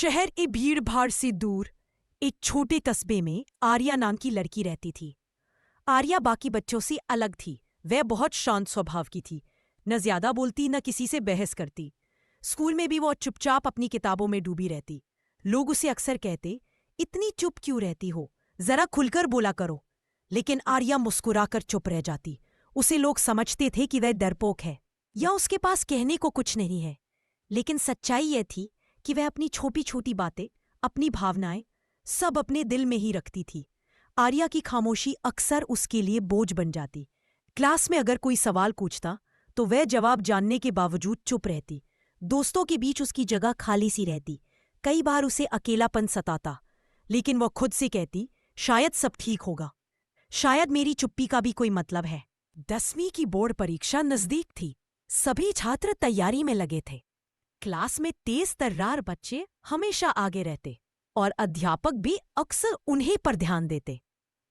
शहर की भीड़ भाड़ से दूर एक छोटे कस्बे में आर्या नाम की लड़की रहती थी। आर्या बाकी बच्चों से अलग थी। वह बहुत शांत स्वभाव की थी, न ज्यादा बोलती न किसी से बहस करती। स्कूल में भी वो चुपचाप अपनी किताबों में डूबी रहती। लोग उसे अक्सर कहते, इतनी चुप क्यों रहती हो, जरा खुलकर बोला करो। लेकिन आर्या मुस्कुराकर चुप रह जाती। उसे लोग समझते थे कि वह डरपोक है या उसके पास कहने को कुछ नहीं है। लेकिन सच्चाई यह थी कि वह अपनी छोटी छोटी बातें, अपनी भावनाएं सब अपने दिल में ही रखती थी। आर्या की खामोशी अक्सर उसके लिए बोझ बन जाती। क्लास में अगर कोई सवाल पूछता तो वह जवाब जानने के बावजूद चुप रहती। दोस्तों के बीच उसकी जगह खाली सी रहती। कई बार उसे अकेलापन सताता, लेकिन वह खुद से कहती, शायद सब ठीक होगा, शायद मेरी चुप्पी का भी कोई मतलब है। 10वीं की बोर्ड परीक्षा नजदीक थी। सभी छात्र तैयारी में लगे थे। क्लास में तेज तर्रार बच्चे हमेशा आगे रहते और अध्यापक भी अक्सर उन्हीं पर ध्यान देते।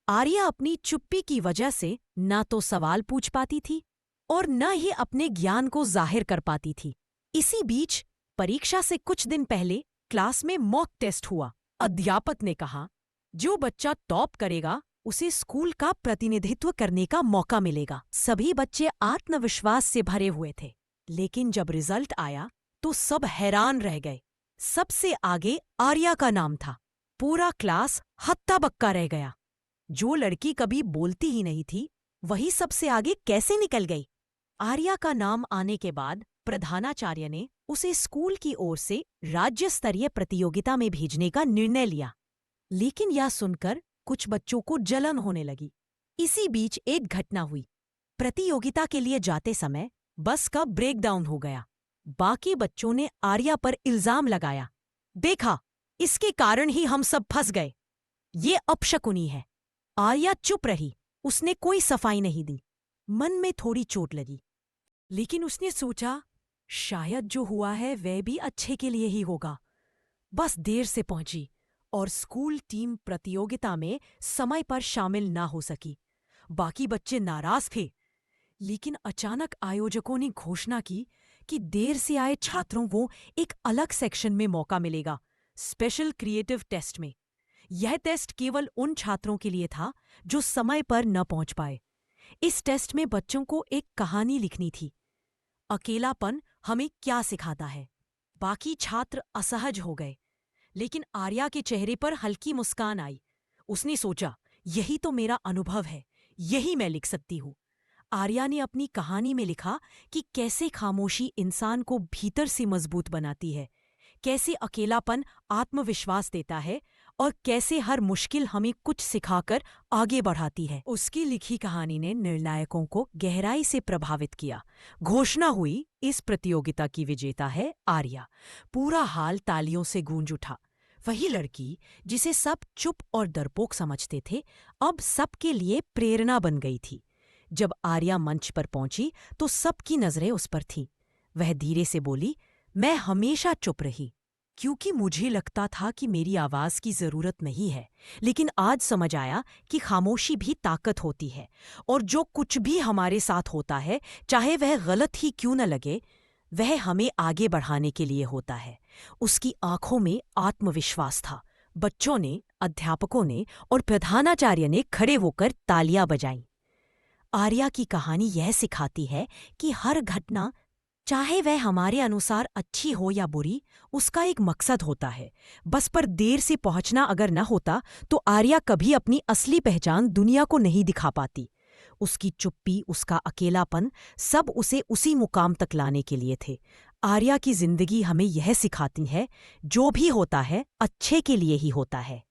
आर्या अपनी चुप्पी की वजह से न तो सवाल पूछ पाती थी और न ही अपने ज्ञान को जाहिर कर पाती थी। इसी बीच परीक्षा से कुछ दिन पहले क्लास में मॉक टेस्ट हुआ। अध्यापक ने कहा, जो बच्चा टॉप करेगा उसे स्कूल का प्रतिनिधित्व करने का मौका मिलेगा। सभी बच्चे आत्मविश्वास से भरे हुए थे। लेकिन जब रिजल्ट आया तो सब हैरान रह गए। सबसे आगे आर्या का नाम था। पूरा क्लास हत्ता बक्का रह गया। जो लड़की कभी बोलती ही नहीं थी, वही सबसे आगे कैसे निकल गई? आर्या का नाम आने के बाद प्रधानाचार्य ने उसे स्कूल की ओर से राज्य स्तरीय प्रतियोगिता में भेजने का निर्णय लिया। लेकिन यह सुनकर कुछ बच्चों को जलन होने लगी। इसी बीच एक घटना हुई। प्रतियोगिता के लिए जाते समय बस का ब्रेकडाउन हो गया। बाकी बच्चों ने आर्या पर इल्जाम लगाया, देखा, इसके कारण ही हम सब फंस गए, ये अपशकुनी है। आर्या चुप रही, उसने कोई सफाई नहीं दी। मन में थोड़ी चोट लगी, लेकिन उसने सोचा, शायद जो हुआ है वह भी अच्छे के लिए ही होगा। बस देर से पहुंची और स्कूल टीम प्रतियोगिता में समय पर शामिल ना हो सकी। बाकी बच्चे नाराज थे, लेकिन अचानक आयोजकों ने घोषणा की कि देर से आए छात्रों को एक अलग सेक्शन में मौका मिलेगा, स्पेशल क्रिएटिव टेस्ट में। यह टेस्ट केवल उन छात्रों के लिए था जो समय पर न पहुंच पाए। इस टेस्ट में बच्चों को एक कहानी लिखनी थी, अकेलापन हमें क्या सिखाता है। बाकी छात्र असहज हो गए, लेकिन आर्या के चेहरे पर हल्की मुस्कान आई। उसने सोचा, यही तो मेरा अनुभव है, यही मैं लिख सकती हूँ। आर्या ने अपनी कहानी में लिखा कि कैसे खामोशी इंसान को भीतर से मजबूत बनाती है, कैसे अकेलापन आत्मविश्वास देता है और कैसे हर मुश्किल हमें कुछ सिखाकर आगे बढ़ाती है। उसकी लिखी कहानी ने निर्णायकों को गहराई से प्रभावित किया। घोषणा हुई, इस प्रतियोगिता की विजेता है आर्या। पूरा हाल तालियों से गूंज उठा। वही लड़की जिसे सब चुप और डरपोक समझते थे, अब सबके लिए प्रेरणा बन गई थी। जब आर्या मंच पर पहुंची तो सबकी नजरें उस पर थीं। वह धीरे से बोली, मैं हमेशा चुप रही क्योंकि मुझे लगता था कि मेरी आवाज की जरूरत नहीं है। लेकिन आज समझ आया कि खामोशी भी ताकत होती है और जो कुछ भी हमारे साथ होता है, चाहे वह गलत ही क्यों न लगे, वह हमें आगे बढ़ाने के लिए होता है। उसकी आंखों में आत्मविश्वास था। बच्चों ने, अध्यापकों ने और प्रधानाचार्य ने खड़े होकर तालियां बजाईं। आर्या की कहानी यह सिखाती है कि हर घटना, चाहे वह हमारे अनुसार अच्छी हो या बुरी, उसका एक मकसद होता है। बस पर देर से पहुंचना अगर न होता तो आर्या कभी अपनी असली पहचान दुनिया को नहीं दिखा पाती। उसकी चुप्पी, उसका अकेलापन, सब उसे उसी मुकाम तक लाने के लिए थे। आर्या की जिंदगी हमें यह सिखाती है, जो भी होता है अच्छे के लिए ही होता है।